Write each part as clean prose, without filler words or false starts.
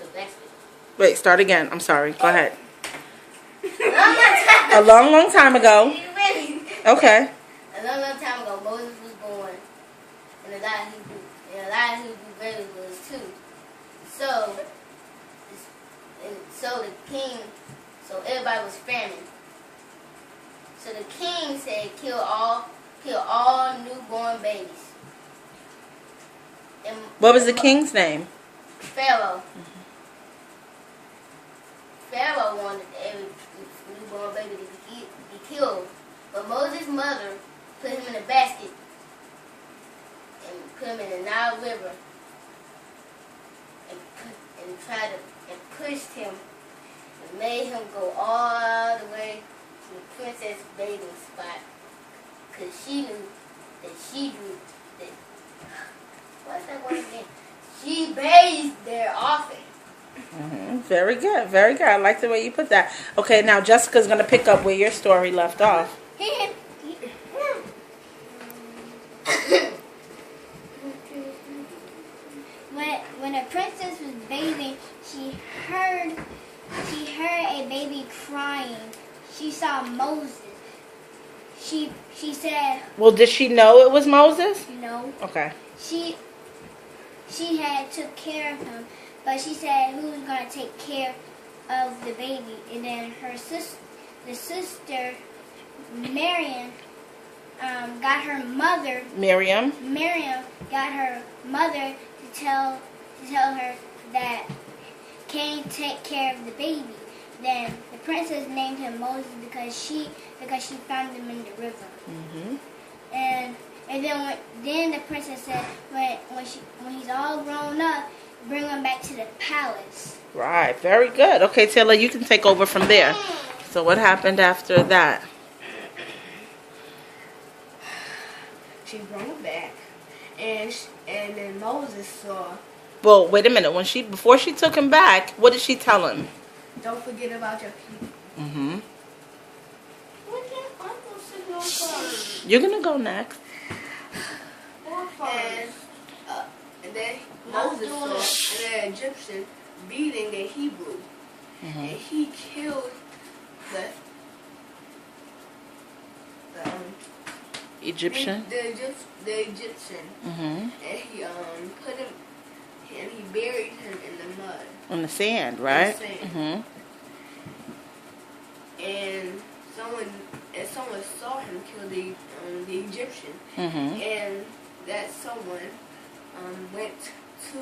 the basket. Wait, start again. I'm sorry. Go ahead. A long time ago. Okay. A long time ago, Moses was born, and a lot of Hebrew babies was too. So everybody was famine. So the king said, kill all newborn babies. And What was the king's name? Pharaoh. Pharaoh wanted every newborn baby to be killed. But Moses' mother put him in a basket and put him in the Nile River and pushed him and made him go all the way to the princess bathing spot, because she knew that what's that word again? She bathed there often. Very good. Very good. I like the way you put that. Okay, now Jessica's going to pick up where your story left off. When a princess was bathing, she heard a baby crying. She saw Moses. She said, Well, did she know it was Moses? no. Okay. She had took care of him, but she said who was going to take care of the baby. And then the sister Miriam got her mother. Miriam Got her mother to tell her that Cain take care of the baby. Then the princess named him Moses because she found him in the river. And then the princess said when he's all grown up, bring him back to the palace. Right. Very good. Okay, Taylor, you can take over from there. So what happened after that? She brought him back, and then Moses saw. Well, wait a minute. Before she took him back, what did she tell him? Don't forget about your people. You're gonna go next. And then Moses saw an Egyptian beating a Hebrew, and he killed the Egyptian. The Egyptian, and he put him, and he buried him in the mud. On the sand, right? In the sand. And someone saw him kill the Egyptian, and that someone went to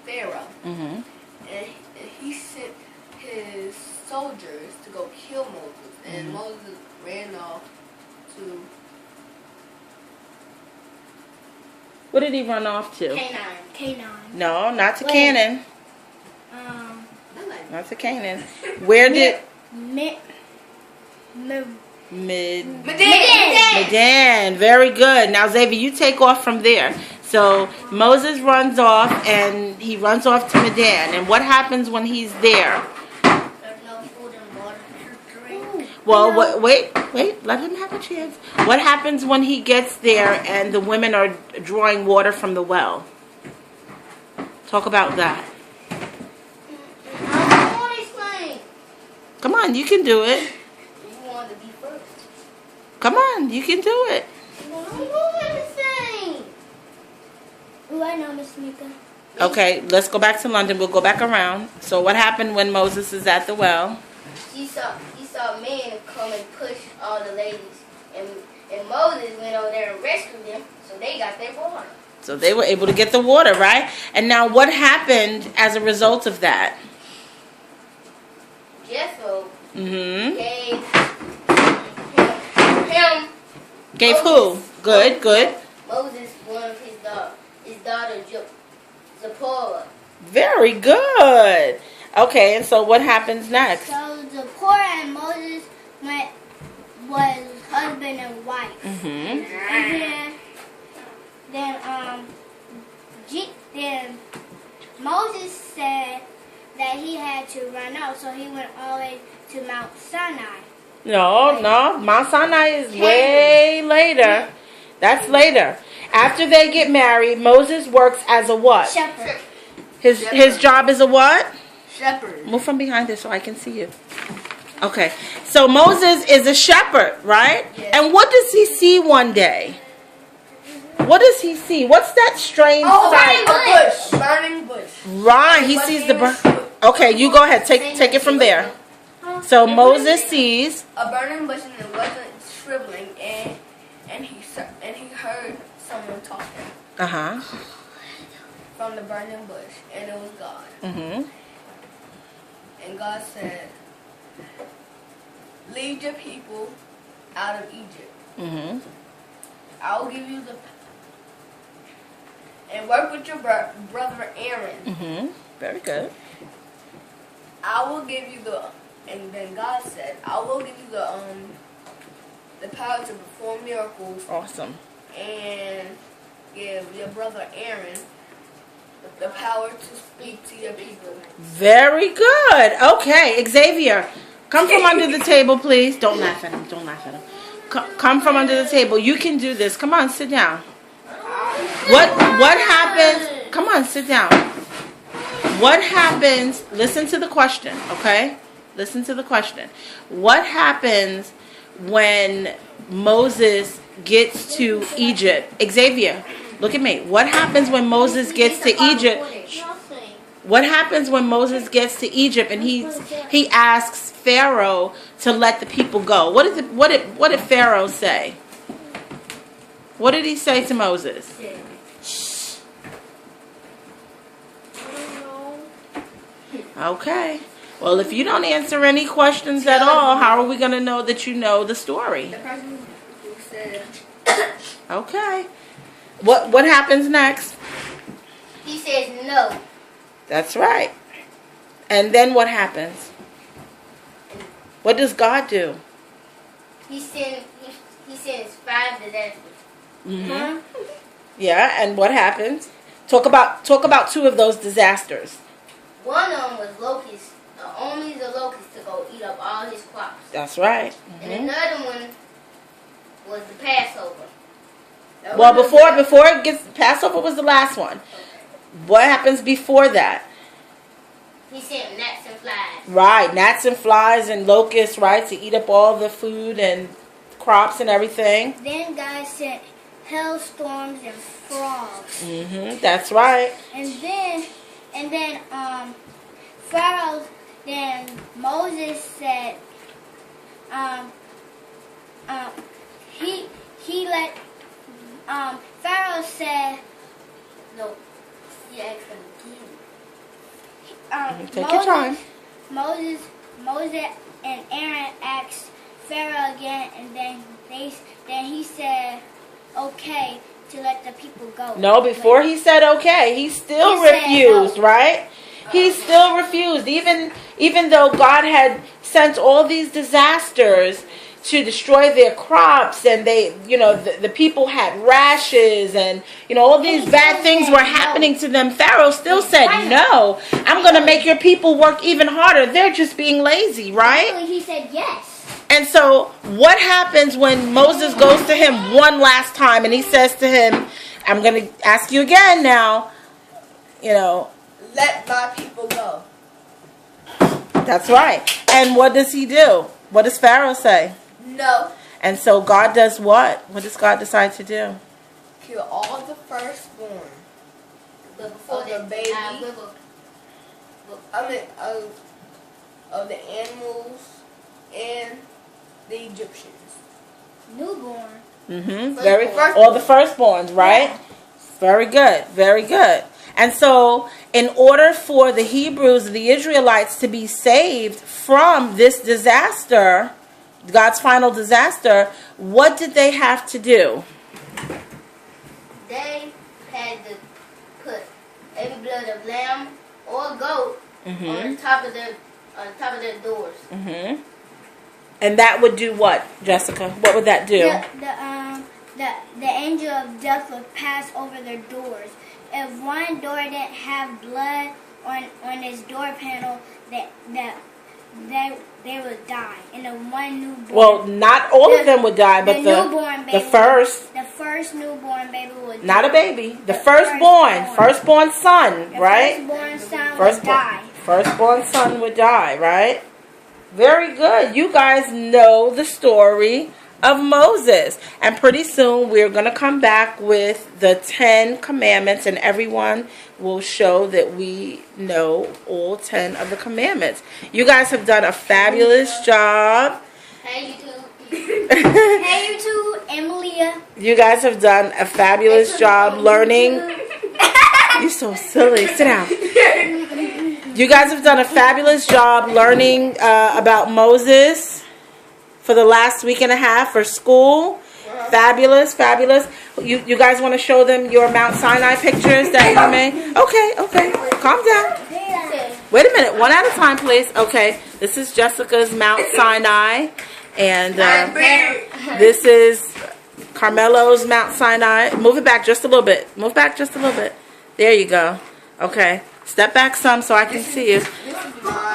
Pharaoh, and he sent his soldiers to go kill Moses, and Moses ran off to. What did he run off to? Canaan. No, not to Canaan. Not to Canaan. Where did? Midian. Very good. Now, Xavier, you take off from there. So Moses runs off, and he runs off to Midian. And what happens when he's there? There's no food and water to drink. Well, wait. Let him have a chance. What happens when he gets there and the women are drawing water from the well? Talk about that. I want to explain. Come on, you can do it. You want to be first. Come on, you can do it. I don't know anything. Ooh, I know, Miss Mika. Okay, let's go back to London. We'll go back around. So what happened when Moses is at the well? He saw men come and push all the ladies, and Moses went over there and rescued them, so they got their water. So they were able to get the water, right? And now what happened as a result of that? Jethro Gave Moses, who? Good. Moses one of his daughter Zipporah. Very good. Okay, and so what happens next? So Zipporah and Moses was husband and wife. And then Moses said that he had to run out, so he went all the way to Mount Sinai. No, Mount Sinai is way later. That's later. After they get married, Moses works as a what? Shepherd. His job is a what? Shepherd. Move from behind there so I can see you. Okay. So Moses is a shepherd, right? Yes. And what does he see one day? What does he see? What's that strange sight? A burning bush. Right, he sees the burn. Okay, you go ahead. Take it from there. So Moses sees a burning bush, and it wasn't shriveling, and he heard someone talking from the burning bush, and it was God. And God said, "Lead your people out of Egypt. I will give you the and work with your brother Aaron. Very good. I will give you the." And then God said, "I will give you the power to perform miracles." Awesome. And give your brother Aaron the power to speak to your people. Very good. Okay, Xavier, come from under the table, please. Don't laugh at him. Don't laugh at him. Come from under the table. You can do this. Come on, sit down. What happens? Come on, sit down. What happens? Listen to the question, okay? Listen to the question. What happens when Moses gets to Egypt? Xavier, look at me. What happens when Moses gets to Egypt? What happens when Moses gets to Egypt and he asks Pharaoh to let the people go? What did Pharaoh say? What did he say to Moses? Okay. Well, if you don't answer any questions at all, how are we going to know that you know the story? The person who said, okay. What happens next? He says no. That's right. And then what happens? What does God do? He sends 5 disasters. Yeah, and what happens? Talk about 2 of those disasters. One of them was locusts. Only the locusts to go eat up all his crops. That's right. And another one was the Passover. Well, before it gets Passover was the last one. What happens before that? He sent gnats and flies. Right, gnats and flies and locusts, right, to eat up all the food and crops and everything. Then God sent hailstorms and frogs. That's right. And then Pharaoh. Then Moses said, he let Pharaoh said, no, he asked him again. Take your time. Moses and Aaron asked Pharaoh again, and then he said, okay, to let the people go. No, before he said okay, he still refused, right? He still refused, even though God had sent all these disasters to destroy their crops, and the people had rashes, and all these bad things were happening to them. Pharaoh still said, "No, I'm going to make your people work even harder. They're just being lazy," right? He said yes. And so, what happens when Moses goes to him one last time, and he says to him, "I'm going to ask you again now, let my people go." That's right. And what does he do? What does Pharaoh say? No. And so God does what? What does God decide to do? Kill all the firstborn. But before of the baby. Of the animals and the Egyptians. Newborn. All the firstborns, right? Yeah. Very good. Very good. And so, in order for the Hebrews, the Israelites, to be saved from this disaster, God's final disaster, what did they have to do? They had to put every blood of lamb or goat on top of their doors. And that would do what, Jessica? What would that do? The angel of death would pass over their doors. If one door didn't have blood on its door panel, they would die. And the one newborn. Well, not all of them would die, but the newborn baby first. The first newborn baby would Not a baby. The firstborn. Firstborn son, right? Firstborn son would die. Firstborn son would die, right? Very good. You guys know the story of Moses. And pretty soon we're going to come back with the 10 commandments, and everyone will show that we know all 10 of the commandments. You guys have done a fabulous job. Hey, YouTube. Hey, you two, Emilia. You guys have done a fabulous job learning. You're so silly. Sit down. You guys have done a fabulous job learning about Moses for the last week and a half for school. Fabulous, fabulous. You guys want to show them your Mount Sinai pictures that you made? Okay. Calm down. Wait a minute. One at a time, please. Okay. This is Jessica's Mount Sinai. And this is Carmelo's Mount Sinai. Move it back just a little bit. Move back just a little bit. There you go. Okay. Step back some so I can see you.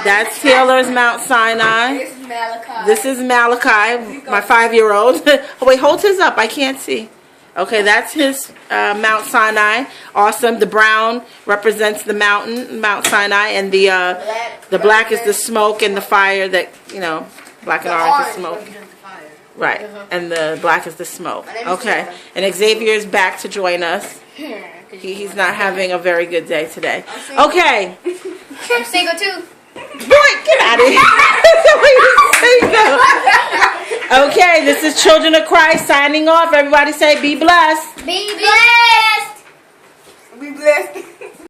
That's Taylor's Mount Sinai. This is Malachi. This is Malachi, my 5-year-old. Oh, wait, hold his up. I can't see. Okay, that's his Mount Sinai. Awesome. The brown represents the mountain, Mount Sinai, and the black is the smoke and the fire that, black and orange is smoke. Right, and the black is the smoke. Okay, and Xavier is back to join us. He's not having a very good day today. Okay. I'm single too. Boy, get out of here. Okay, this is Children of Christ signing off. Everybody say, be blessed. Be blessed. Be blessed.